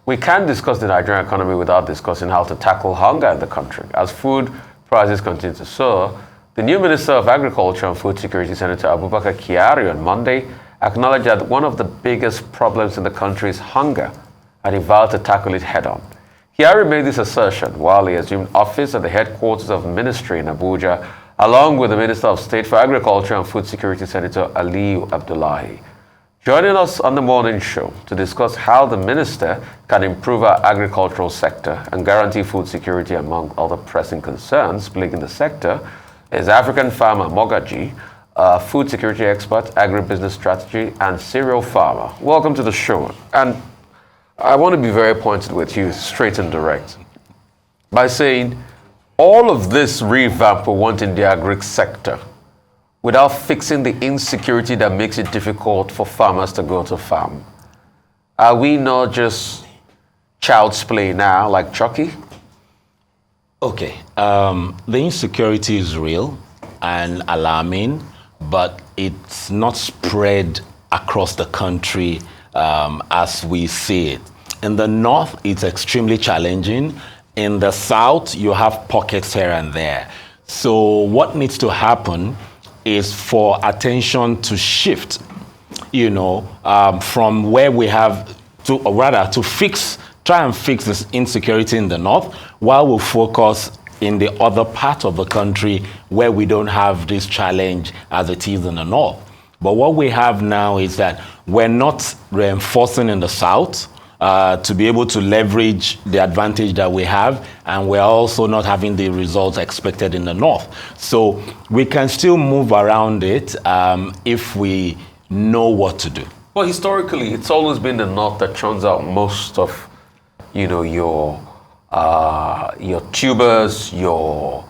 We can't discuss the Nigerian economy without discussing how to tackle hunger in the country. As food prices continue to soar, the new Minister of Agriculture and Food Security, Senator Abubakar Kyari, on Monday acknowledged that one of the biggest problems in the country is hunger, and he vowed to tackle it head-on. Kyari made this assertion while he assumed office at the headquarters of the ministry in Abuja, along with the Minister of State for Agriculture and Food Security, Senator Aliyu Abdullahi. Joining us on the morning show to discuss how the minister can improve our agricultural sector and guarantee food security among other pressing concerns plaguing the sector is Africanfarmer Mogaji, a food security expert, agribusiness strategy, and cereal farmer. Welcome to the show. And I want to be very pointed with you, straight and direct, by saying all of this revamp we want in the agri sector without fixing the insecurity that makes it difficult for farmers to go to farm. Are we not just child's play now, like Chucky? Okay, the insecurity is real and alarming, but it's not spread across the country as we see it. In the north, it's extremely challenging. In the south, you have pockets here and there. So what needs to happen is for attention to shift, from where we have to, or rather to try and fix this insecurity in the north, while we focus in the other part of the country where we don't have this challenge as it is in the north. But what we have now is that we're not reinforcing in the south to be able to leverage the advantage that we have, and we're also not having the results expected in the north. So we can still move around it if we know what to do. Well, historically, it's always been the north that churns out most of, your tubers, your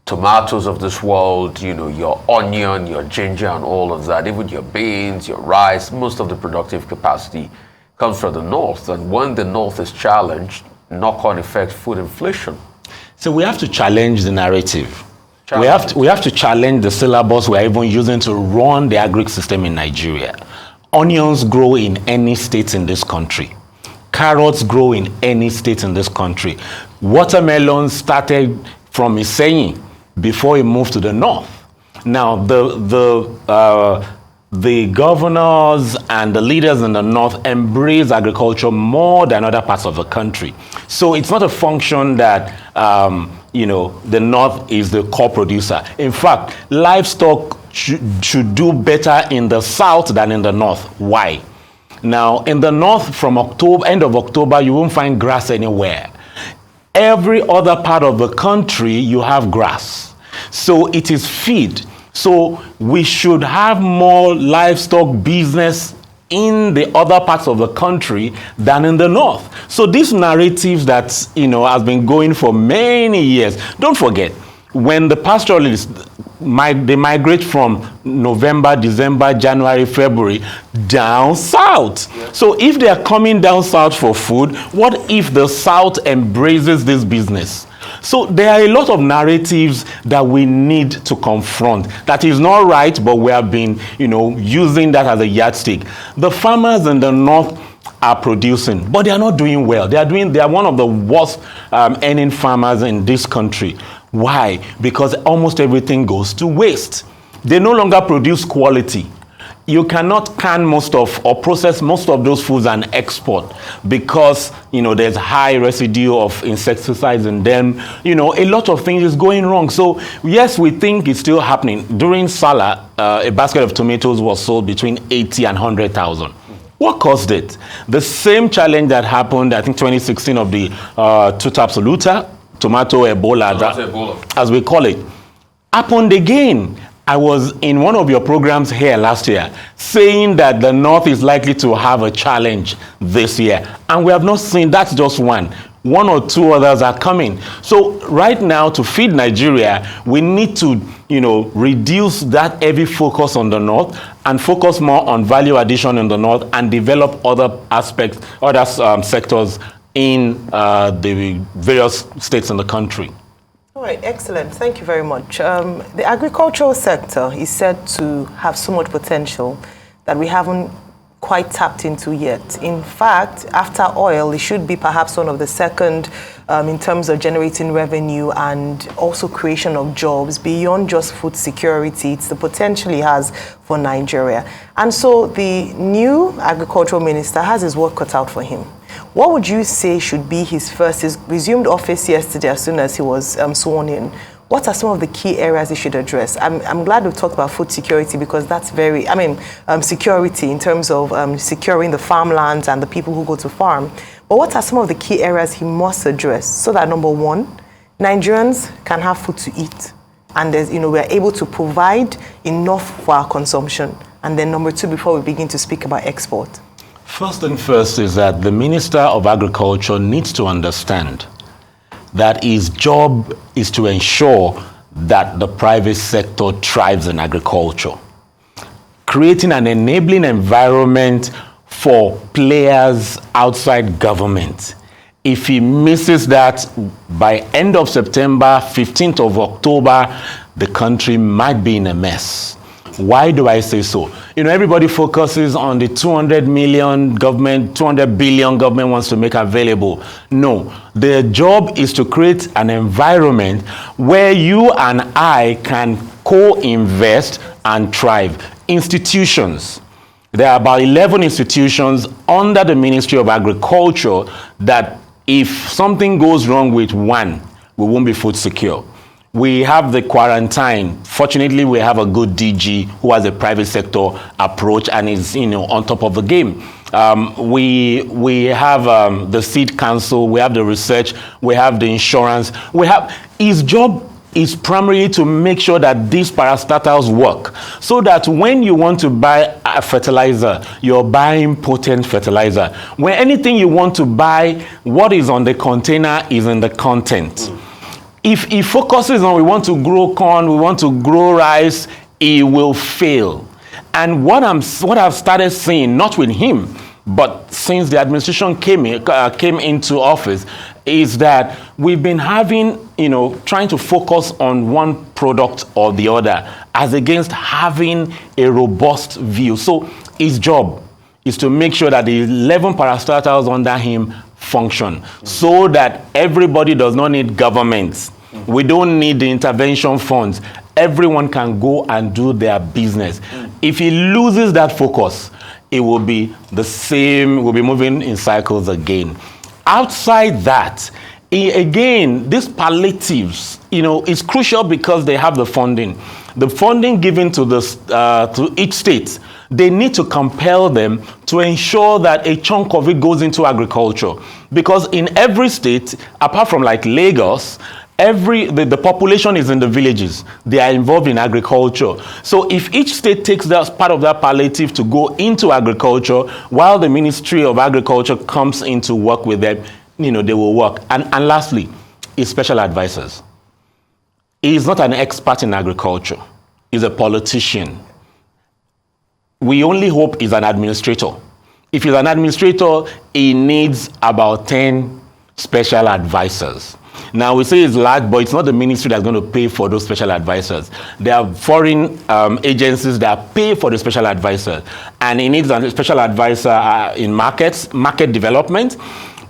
tomatoes of this world, your onion, your ginger, and all of that. Even your beans, your rice, most of the productive capacity comes from the north. And when the north is challenged, knock-on effect, food inflation. So we have to challenge the narrative. We have to challenge the syllabus we're even using to run the agri system in Nigeria. Onions grow in any state in this country. Carrots grow in any state in this country. Watermelon started from Iseyin before it moved to the north. Now, the governors and the leaders in the north embrace agriculture more than other parts of the country. So it's not a function that, the north is the core producer. In fact, livestock should do better in the south than in the north. Why? Now, in the north, from end of October, you won't find grass anywhere. Every other part of the country, you have grass. So it is feed. So we should have more livestock business in the other parts of the country than in the north. So these narratives that, has been going for many years, don't forget, when the pastoralists, they migrate from November, December, January, February, down south. Yeah. So if they are coming down south for food, what if the south embraces this business? So there are a lot of narratives that we need to confront. That is not right, but we have been, using that as a yardstick. The farmers in the north are producing, but they are not doing well. They are one of the worst earning farmers in this country. Why? Because almost everything goes to waste. They no longer produce quality. You cannot can or process most of those foods and export because, there's high residue of insecticides in them. A lot of things is going wrong. So, yes, we think it's still happening. During Salah, a basket of tomatoes was sold between 80 and 100,000. What caused it? The same challenge that happened, I think, 2016 of the tuta absoluta, tomato Ebola, as we call it, happened again. I was in one of your programs here last year saying that the north is likely to have a challenge this year. And we have not seen, that's just one. One or two others are coming. So right now, to feed Nigeria, we need to, reduce that heavy focus on the north and focus more on value addition in the north and develop other aspects, other sectors in the various states in the country. All right, excellent. Thank you very much. The agricultural sector is said to have so much potential that we haven't quite tapped into yet. In fact, after oil, it should be perhaps one of the second in terms of generating revenue and also creation of jobs beyond just food security. It's the potential he has for Nigeria. And so the new agricultural minister has his work cut out for him. What would you say should be his first? He resumed office yesterday as soon as he was sworn in. What are some of the key areas he should address? I'm glad we've talked about food security because that's very, security in terms of securing the farmlands and the people who go to farm. But what are some of the key areas he must address so that, number one, Nigerians can have food to eat and we're able to provide enough for our consumption? And then number two, before we begin to speak about export. First and first is that the Minister of Agriculture needs to understand that his job is to ensure that the private sector thrives in agriculture, creating an enabling environment for players outside government. If he misses that by end of September, 15th of October, the country might be in a mess. Why do I say so? Everybody focuses on the 200 million government, 200 billion government wants to make available. No, their job is to create an environment where you and I can co-invest and thrive. Institutions. There are about 11 institutions under the Ministry of Agriculture that if something goes wrong with one, we won't be food secure. We have the quarantine. Fortunately, we have a good DG who has a private sector approach and is, on top of the game. We have the seed council, we have the research, we have the insurance. His job is primarily to make sure that these parastatals work, so that when you want to buy a fertilizer, you're buying potent fertilizer. When anything you want to buy, what is on the container is in the content. If he focuses on we want to grow corn, we want to grow rice, he will fail. And what I've started seeing, not with him, but since the administration came into office, is that we've been having, trying to focus on one product or the other, as against having a robust view. So his job is to make sure that the 11 parastatals under him function, so that everybody does not need governments. We don't need the intervention funds. Everyone can go and do their business. If he loses that focus, it will be the same, we'll be moving in cycles again. Outside that, again, these palliatives, is crucial because they have the funding. The funding given to each state, they need to compel them to ensure that a chunk of it goes into agriculture. Because in every state, apart from like Lagos, the population is in the villages. They are involved in agriculture. So if each state takes that part of that palliative to go into agriculture, while the Ministry of Agriculture comes in to work with them, they will work. And lastly, is special advisors. He is not an expert in agriculture. He's a politician. We only hope he's an administrator. If he's an administrator, he needs about 10 special advisors. Now, we say it's large, but it's not the ministry that's going to pay for those special advisors. There are foreign agencies that pay for the special advisors. And he needs a special advisor in market development,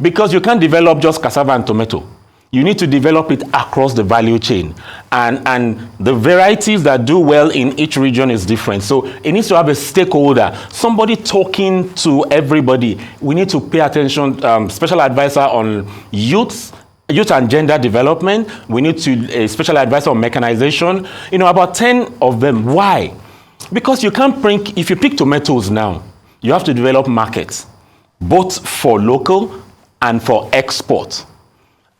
because you can't develop just cassava and tomato. You need to develop it across the value chain. And the varieties that do well in each region is different. So it needs to have a stakeholder, somebody talking to everybody. We need to pay attention, special advisor on youth and gender development. We need a special advisor on mechanization. About 10 of them. Why? Because you can't if you pick tomatoes now, you have to develop markets, both for local and for export.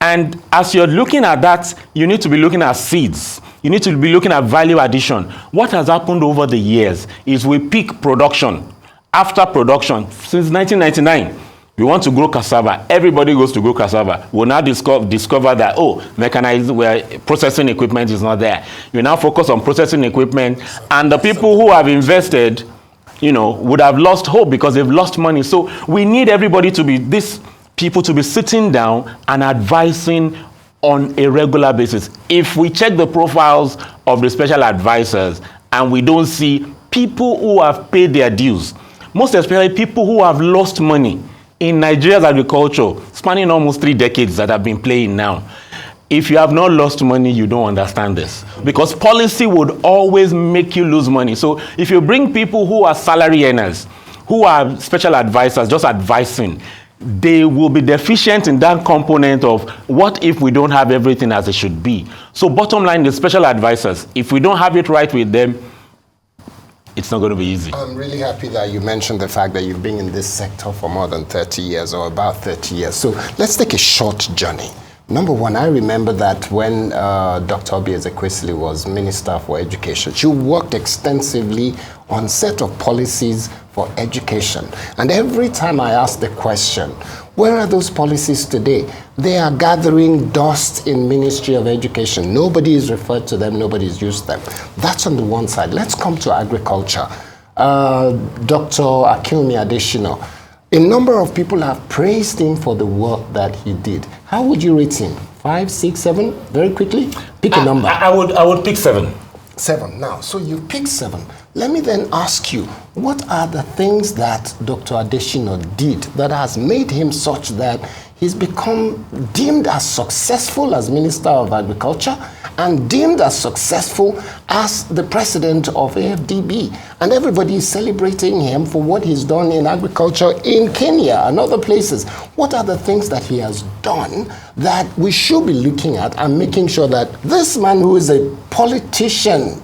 And as you're looking at that, you need to be looking at seeds. You need to be looking at value addition. What has happened over the years is we pick production. After production, since 1999, we want to grow cassava. Everybody goes to grow cassava. We'll now discover that, mechanized processing equipment is not there. You now focus on processing equipment, and the people who have invested, would have lost hope because they've lost money. So we need everybody to be people to be sitting down and advising on a regular basis. If we check the profiles of the special advisors and we don't see people who have paid their dues, most especially people who have lost money in Nigeria's agriculture, spanning almost 3 decades that have been playing now. If you have not lost money, you don't understand this. Because policy would always make you lose money. So if you bring people who are salary earners, who are special advisors, just advising, they will be deficient in that component of what if we don't have everything as it should be. So bottom line, the special advisors, if we don't have it right with them, it's not going to be easy. I'm really happy that you mentioned the fact that you've been in this sector for more than 30 years or about 30 years. So let's take a short journey. Number one, I remember that when Dr. Obi Ezekwesili was Minister for Education, she worked extensively on a set of policies for education. And every time I ask the question, where are those policies today? They are gathering dust in Ministry of Education. Nobody is referred to them, nobody's used them. That's on the one side. Let's come to agriculture. Dr. Akinwumi Adesina, a number of people have praised him for the work that he did. How would you rate him? 5, 6, 7? Very quickly. Pick a number. I would pick 7. 7. Now, so you pick 7. Let me then ask you, what are the things that Dr. Adesina did that has made him such that he's become deemed as successful as Minister of Agriculture and deemed as successful as the president of AFDB? And everybody is celebrating him for what he's done in agriculture in Kenya and other places. What are the things that he has done that we should be looking at and making sure that this man, who is a politician,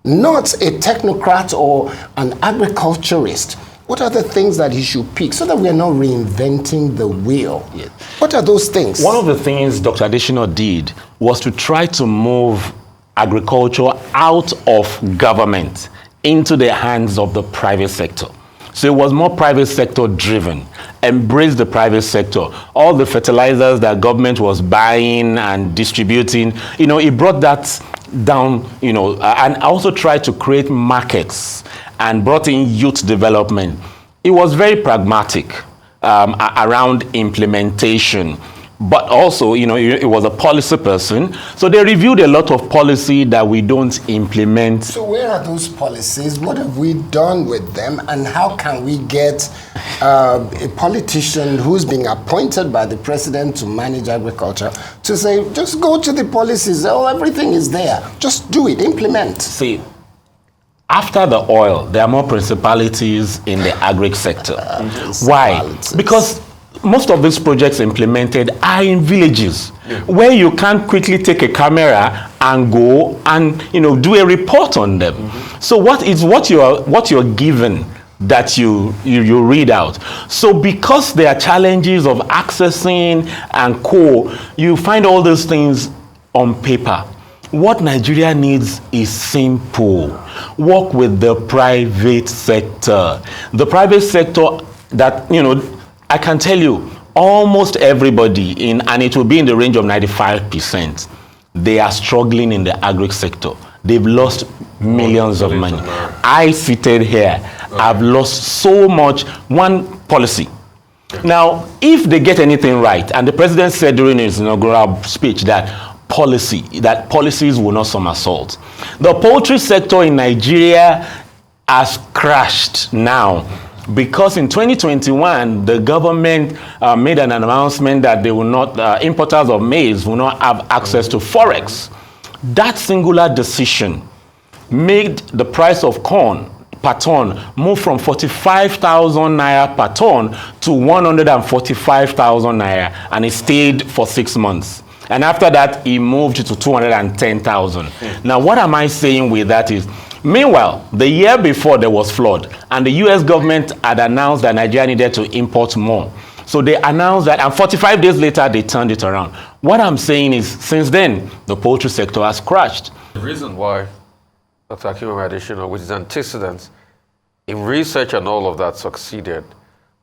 not a technocrat or an agriculturist, what are the things that he should pick so that we are not reinventing the wheel? Yes. What are those things? One of the things Dr. Adesina did was to try to move agriculture out of government into the hands of the private sector. So it was more private sector driven, embrace the private sector. All the fertilizers that government was buying and distributing, it brought that down, and also tried to create markets and brought in youth development. It was very pragmatic around implementation. But also, it was a policy person. So they reviewed a lot of policy that we don't implement. So where are those policies? What have we done with them? And how can we get a politician who's being appointed by the president to manage agriculture to say, just go to the policies. Oh, everything is there. Just do it, implement. See, after the oil, there are more principalities in the agri sector. Why? Because most of these projects implemented are in villages where you can't quickly take a camera and go and do a report on them. So what you're given that you read out. So because there are challenges of accessing and you find all those things on paper. What Nigeria needs is simple. Work with the private sector. The private sector that, I can tell you, almost everybody and it will be in the range of 95%, they are struggling in the agri sector. They've lost millions of money. I seated here, I've lost so much. One policy. Now, if they get anything right, and the president said during his inaugural speech that policies will not somersault. The poultry sector in Nigeria has crashed now because in 2021, the government made an announcement that they will not, importers of maize will not have access to forex. That singular decision made the price of corn per ton move from 45,000 naira per ton to 145,000 naira, and it stayed for 6 months. And after that, it moved to 210,000. Now, what am I saying with that is, meanwhile, the year before there was flood, and the US government had announced that Nigeria needed to import more. So they announced that, and 45 days later, they turned it around. What I'm saying is, since then, the poultry sector has crashed. The reason why Dr. Akinwumi Adesina, which is antecedents in research and all of that, succeeded,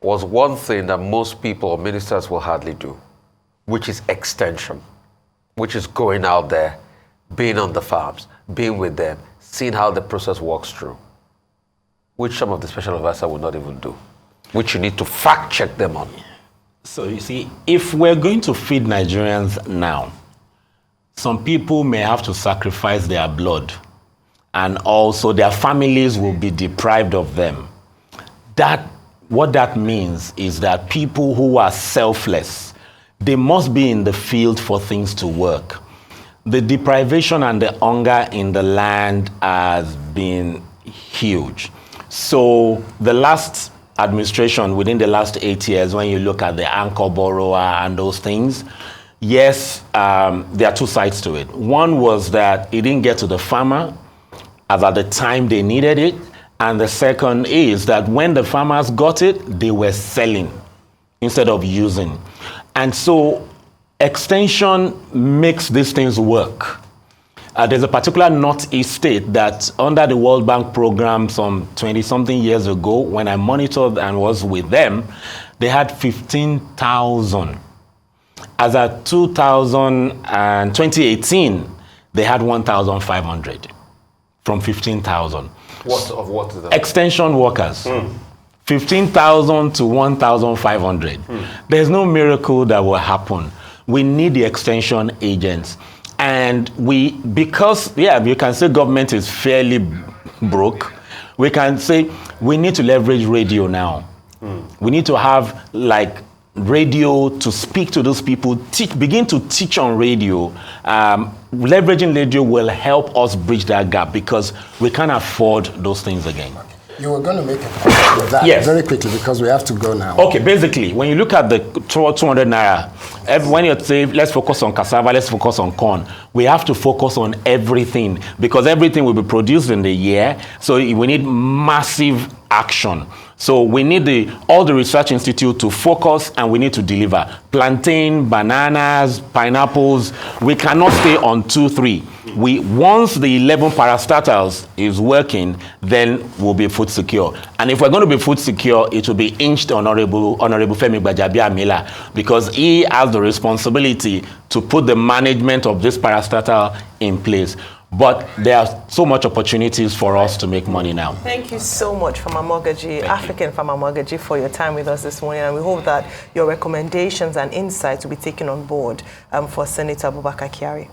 was one thing that most people or ministers will hardly do, which is extension, which is going out there, being on the farms, being with them, seeing how the process works through, which some of the special advisors will not even do, which you need to fact check them on. So you see, if we're going to feed Nigerians now, some people may have to sacrifice their blood, and also their families will be deprived of them. what that means is that people who are selfless, they must be in the field for things to work. The deprivation and the hunger in the land has been huge. So the last administration, within the last 8 years, when you look at the anchor borrower and those things, yes, there are two sides to it. One was that it didn't get to the farmer as at the time they needed it. And the second is that when the farmers got it, they were selling instead of using. And so extension makes these things work. There's a particular Northeast state that under the World Bank program some 20-something years ago, when I monitored and was with them, they had 15,000. As at 2018, they had 1,500 from 15,000. What is that? Extension workers. 15,000 to 1,500. There's no miracle that will happen. We need the extension agents. And because you can say government is fairly broke, we can say we need to leverage radio now. We need to have like radio to speak to those people, begin to teach on radio. Leveraging radio will help us bridge that gap because we can't afford those things again. You were going to make a point with that very quickly because we have to go now. Okay, basically, when you look at the 200 naira, when you say, let's focus on cassava, let's focus on corn, we have to focus on everything because everything will be produced in the year. So we need massive action. So we need all the research institute to focus and we need to deliver. Plantain, bananas, pineapples, we cannot stay on 2, 3. Once the 11 parastatals is working, then we'll be food secure. And if we're going to be food secure, it will be inched Honorable Femi Gbajabiamila because he has the responsibility to put the management of this parastatal in place. But there are so much opportunities for us to make money now. Thank you so much, Farmer Mogaji, Africanfarmer Mogaji, for your time with us this morning. And we hope that your recommendations and insights will be taken on board for Senator Abubakar Kyari.